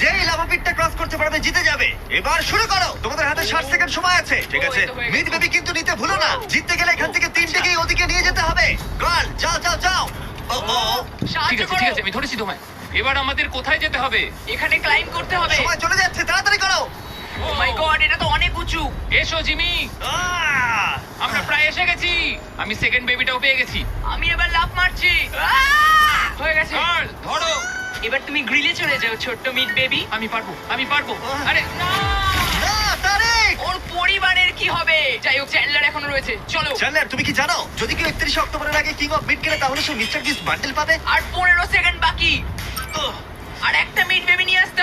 যেই lava পিটটা cross করতে পারবে জিতে যাবে। এবার শুরু করো, তোমাদের হাতে 60 সেকেন্ড সময় আছে। ঠিক আছে, এই তো হয়ে গেছে। মিড বেবি কিন্তু নিতে ভুলো না। জিততে গেলে এখান থেকে তিনটেকেই ওদিকে নিয়ে যেতে হবে। গার্ল, যাও যাও যাও। ও ও, ঠিক সাহায্য আছে করো। ঠিক আছে আমি ধরেছি তোমায়। এবার আমাদের কোথায় যেতে হবে? এখানে ক্লাইম্ব করতে হবে। সময় চলে যাচ্ছে, তাড়াতাড়ি করো। ও মাই গড, এটা তো অনেক উঁচু। এসো জিমি, আহ! আমরা প্রায় এসে গেছি। আমি সেকেন্ড বেবিটাও পেয়ে গেছি। আমি এবার লাফ মারছি। হয়ে গেছে। গার্ল ধরো। এবার তুমি গ্রিলে চলে যাও, ছোট্ট মিড বেবি। আমি পারবো আমি পারবো। আরে না! না, তারিক! ওর পরিবারের কি হবে? যাই হোক, চ্যান্ডলার এখনো রয়েছে। চলো। জানলার, তুমি কি জানো যদি কেউ 31 অক্টোবরের আগে কিং অফ মিড খেলে তাহলে সে মিস্টার বিস্ট বান্ডেল পাবে? আর 15 সেকেন্ড বাকি। উহ, আর একটা মিড বেবি নিয়ে আসতে